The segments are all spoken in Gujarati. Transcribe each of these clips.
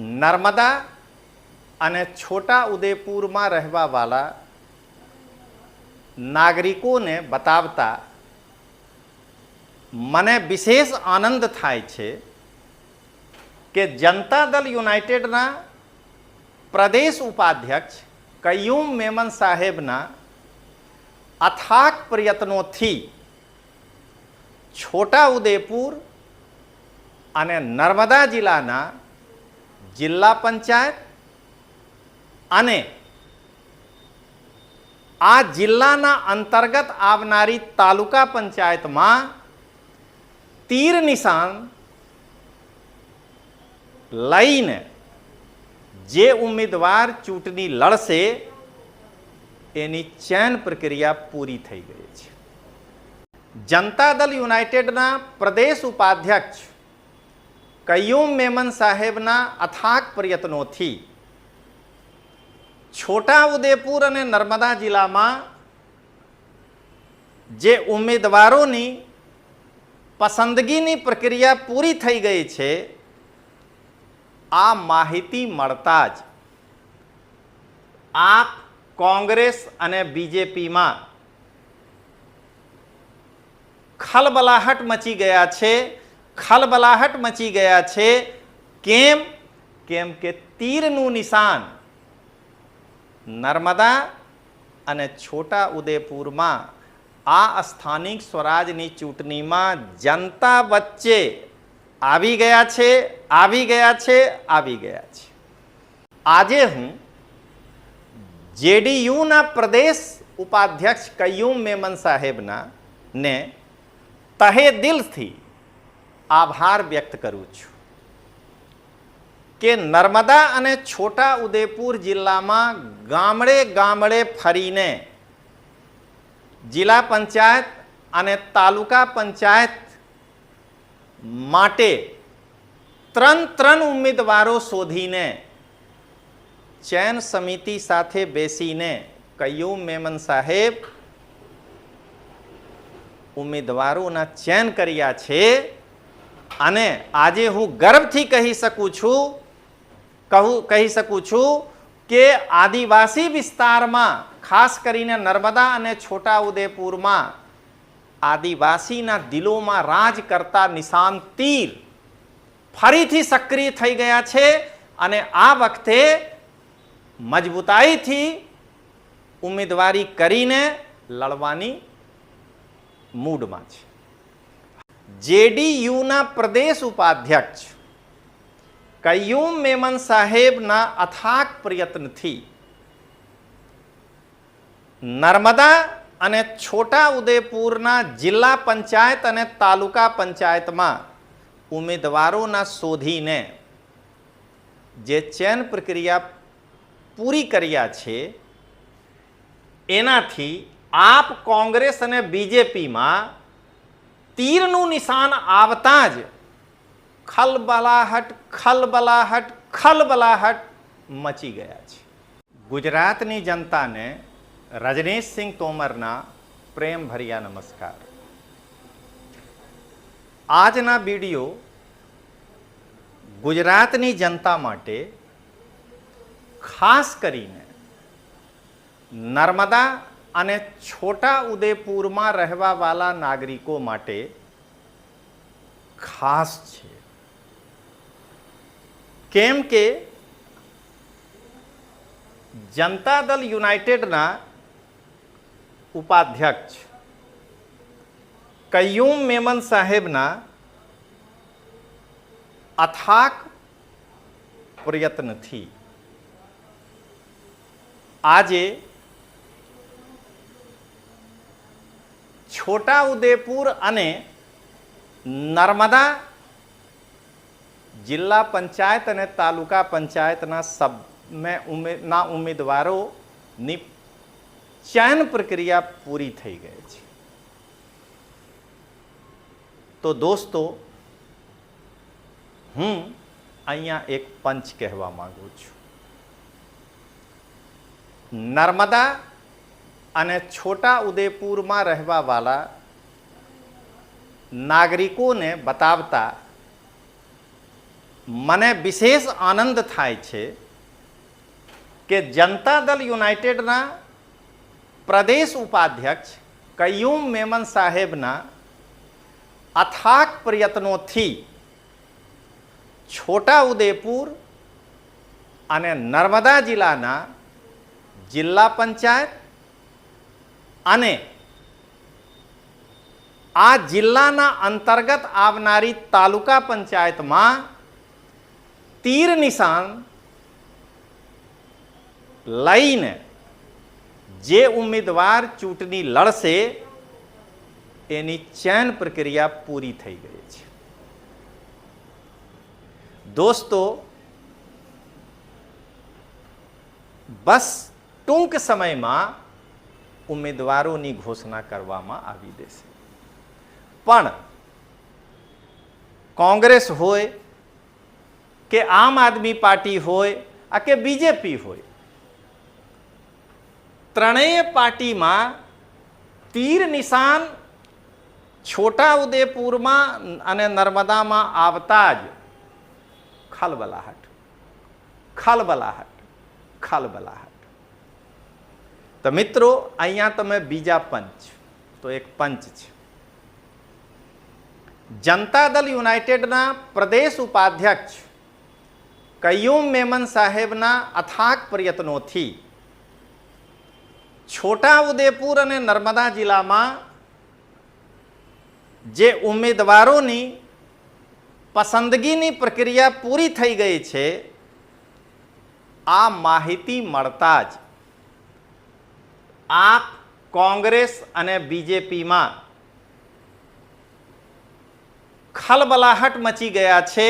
નર્મદા અને છોટા ઉદેપુરમાં રહેવાવાળા નાગરિકોને બતાવતા મને વિશેષ આનંદ થાય છે કે જનતા દળ યુનાઇટેડના પ્રદેશ ઉપાધ્યક્ષ કય્યુમ મેમન સાહેબના અથાગ પ્રયત્નોથી છોટા ઉદેપુર અને નર્મદા જિલ્લાના જિલ્લા પંચાયત અને આ જિલ્લાના અંતર્ગત આવનારી તાલુકા પંચાયતમાં તીર નિશાન લઈને જે ઉમેદવાર ચૂંટણી લડશે એની ચયન પ્રક્રિયા પૂરી થઈ ગઈ છે. જનતા દળ યુનાઇટેડના પ્રદેશ ઉપાધ્યક્ષ કય્યુમ મેમન સાહેબના અથાગ પ્રયત્નોથી છોટા ઉદેપુર અને નર્મદા જિલ્લામાં જે ઉમેદવારોની પસંદગીની પ્રક્રિયા પૂરી થઈ ગઈ છે, આ માહિતી મળતા જ આપ કોંગ્રેસ અને બીજેપીમાં ખલબલાહટ મચી ગયા છે. ખલબલાહટ મચી ગયા છે. કેમ કે તીરનું નિશાન નર્મદા અને છોટા ઉદેપુરમાં આ સ્થાનિક સ્વરાજની ચૂંટણીમાં જનતા વચ્ચે આવી ગયા છે. આજે હું જેડીયુના પ્રદેશ ઉપાધ્યક્ષ કય્યુમ મેમન સાહેબના ને તહે દિલથી આભાર વ્યક્ત કરું છું કે નર્મદા અને છોટા ઉદેપુર જિલ્લામાં ગામડે ગામડે ફરીને જિલ્લા પંચાયત અને તાલુકા પંચાયત માટે ત્રણ ઉમેદવારો શોધીને ચયન સમિતિ સાથે બેસીને કય્યુમ મેમન સાહેબ ઉમેદવારોના ચયન કર્યા છે. અને આજે હું ગર્વથી કહી શકું છું કે આદિવાસી વિસ્તારમાં ખાસ કરીને નર્મદા અને છોટા ઉદેપુરમાં આદિવાસીના દિલોમાં રાજ કરતા નિશાન તીર ફરીથી સક્રિય થઈ ગયા છે અને આ વખતે મજબૂતાઈથી ઉમેદવારી કરીને લડવાની મૂડમાં છે. જેડીયુના પ્રદેશ ઉપાધ્યક્ષ કય્યુમ મેમન સાહેબના અથાગ પ્રયત્નથી નર્મદા અને છોટા ઉદેપુરના જિલ્લા પંચાયત અને તાલુકા પંચાયતમાં ઉમેદવારોના શોધીને જે ચયન પ્રક્રિયા પૂરી કર્યા છે, એનાથી આપ કોંગ્રેસ અને બીજેપીમાં તીરનું નિશાન આવતા જ ખલબલાહટ મચી ગયા છે. ગુજરાતની જનતાને રજનીશસિંહ તોમરના પ્રેમ ભર્યા નમસ્કાર. આજના વિડીયો ગુજરાતની જનતા માટે, ખાસ કરીને નર્મદા અને છોટા ઉદેપુરમાં રહેવાવાળા નાગરિકો માટે ખાસ છે. કેમ કે જનતા દળ યુનાઇટેડના ઉપાધ્યક્ષ કય્યુમ મેમન સાહેબના અથાગ પ્રયત્નથી આજે છોટા ઉદેપુર અને નર્મદા જિલ્લા પંચાયત અને તાલુકા પંચાયતના ઉમેદવારોની ચયન પ્રક્રિયા પૂરી થઈ ગઈ છે. તો દોસ્તો, હું અહીંયા એક પંચ કહેવા માંગુ છું. નર્મદા અને છોટા ઉદેપુરમાં રહેવાવાળા નાગરિકોને બતાવતા મને વિશેષ આનંદ થાય છે કે જનતા દળ યુનાઇટેડના પ્રદેશ ઉપાધ્યક્ષ કય્યુમ મેમન સાહેબના અથાગ પ્રયત્નોથી છોટા ઉદેપુર અને નર્મદા જિલ્લાના જિલ્લા પંચાયત અને આ જિલ્લાના અંતર્ગત આવનારી તાલુકા પંચાયતમાં તીર નિશાન લઈને જે ઉમેદવાર ચૂંટણી લડશે એની ચયન પ્રક્રિયા પૂરી થઈ ગઈ છે. દોસ્તો, બસ ટૂંક સમયમાં ઉમેદવારોની ઘોષણા કરવામાં આવી દેશે. પણ કોંગ્રેસ હોય કે આમ આદમી પાર્ટી હોય કે બીજેપી હોય, ત્રણેય પાર્ટીમાં તીર નિશાન છોટા ઉદેપુરમાં અને નર્મદામાં આવતા જ ખલબલાહટ ખલબલાહટ ખલબલાહટ. તો મિત્રો, અહીંયા તમે બીજા પંચ, તો એક પંચ છે. જનતા દળ યુનાઇટેડના પ્રદેશ ઉપાધ્યક્ષ કય્યુમ મેમન સાહેબના અથાગ પ્રયત્નોથી છોટા ઉદેપુર અને નર્મદા જિલ્લામાં જે ઉમેદવારોની પસંદગીની પ્રક્રિયા પૂરી થઈ ગઈ છે, આ માહિતી મળતા જ આપ કોંગ્રેસ અને બીજેપીમાં ખલબલાહટ મચી ગયા છે.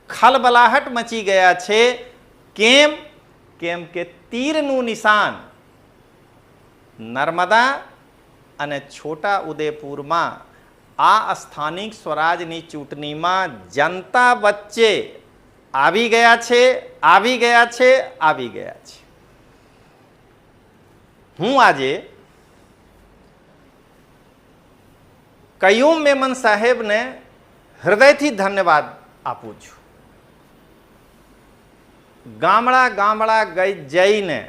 ખલબલાહટ મચી ગયા છે. કેમ? કેમ કે તીરનું નિશાન નર્મદા અને છોટા ઉદેપુરમાં આ સ્થાનિક સ્વરાજની ચૂંટણીમાં જનતા વચ્ચે આવી ગયા છે, આવી ગયા છે, આવી ગયા છે. હું આજે કય્યુમ મેમન સાહેબને હૃદયથી ધન્યવાદ આપું છું. ગામડા ગામડા જઈને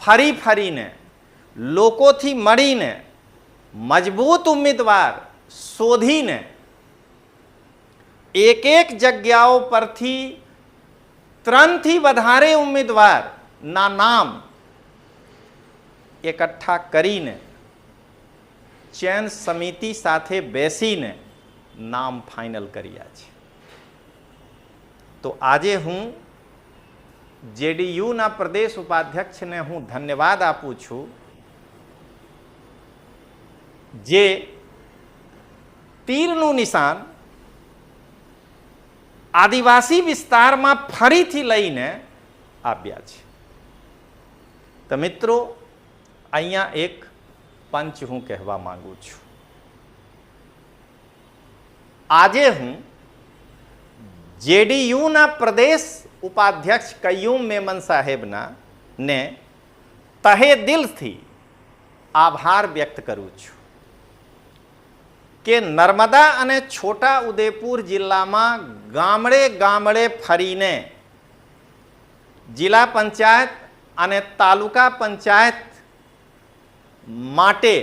ફરી ફરીને લોકોથી મળીને મજબૂત ઉમેદવાર શોધીને એક એક જગ્યાઓ પરથી 3 થી વધારે ઉમેદવારના નામ એકઠા કરીને ચયન સમિતિ સાથે બેસીને નામ ફાઇનલ કર્યા છે. તો આજે હું જેડીયુના પ્રદેશ ઉપાધ્યક્ષને હું ધન્યવાદ આપું છું, જે તીરનું નિશાન આદિવાસી વિસ્તારમાં ફરીથી લઈને આવ્યા છે. તો મિત્રો, અહીંયા એક પંચ હું કહેવા માંગુ છું. આજે હું જેડીયુના પ્રદેશ ઉપાધ્યક્ષ કય્યુમ મેમન સાહેબના ને તહે દિલથી આભાર વ્યક્ત કરું છું કે નર્મદા અને છોટા ઉદેપુર જિલ્લામાં ગામડે ગામડે ફરીને જિલ્લા પંચાયત અને તાલુકા પંચાયત માટે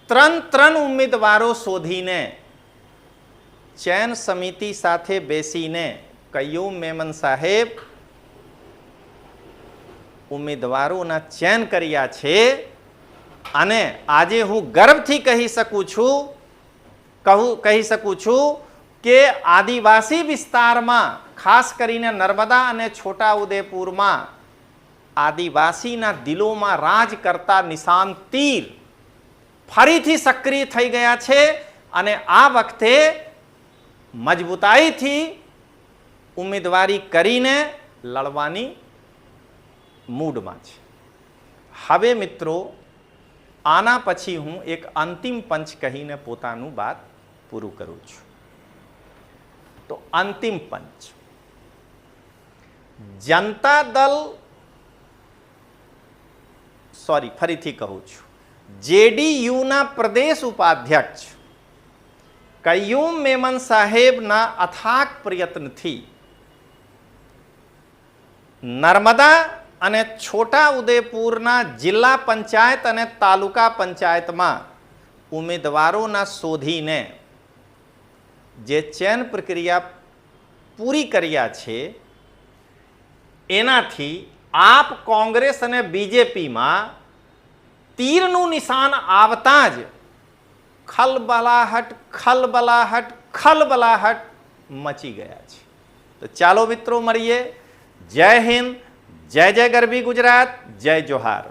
3 ઉમેદવારો શોધીને ચયન સમિતિ સાથે બેસીને કય્યુમ મેમન સાહેબ ઉમેદવારોના ચયન કર્યા છે. અને આજે હું ગર્વથી કહી શકું છું કે આદિવાસી વિસ્તારમાં, ખાસ કરીને નર્મદા અને છોટા ઉદેપુરમાં આદિવાસીના દિલોમાં રાજ કરતા નિશાન તીર ફરીથી સક્રિય થઈ ગયા છે અને આ વખતે મજબૂતાઈથી ઉમેદવારી કરીને લડવાની મૂડમાં છે. હવે મિત્રો, આના પછી હું એક અંતિમ પંચ કહીને પોતાનું વાત પૂરું કરું છું. તો અંતિમ પંચ જનતા દળ, ફરીથી કહું છું, જેડીયુના પ્રદેશ ઉપાધ્યક્ષ કય્યુમ મેમન સાહેબના અથાગ પ્રયત્નથી નર્મદા અને છોટા ઉદેપુરના જિલ્લા પંચાયત અને તાલુકા પંચાયતમાં ઉમેદવારોના શોધીને જે ચયન પ્રક્રિયા પૂરી કર્યા છે એનાથી આપ કોંગ્રેસ અને બીજેપીમાં તીરનું નિશાન આવતા જ ખલબલાહટ મચી ગયા છે. તો ચાલો મિત્રો મળીએ. જય હિન્દ, જય જય ગરવી ગુજરાત, જય જોહાર.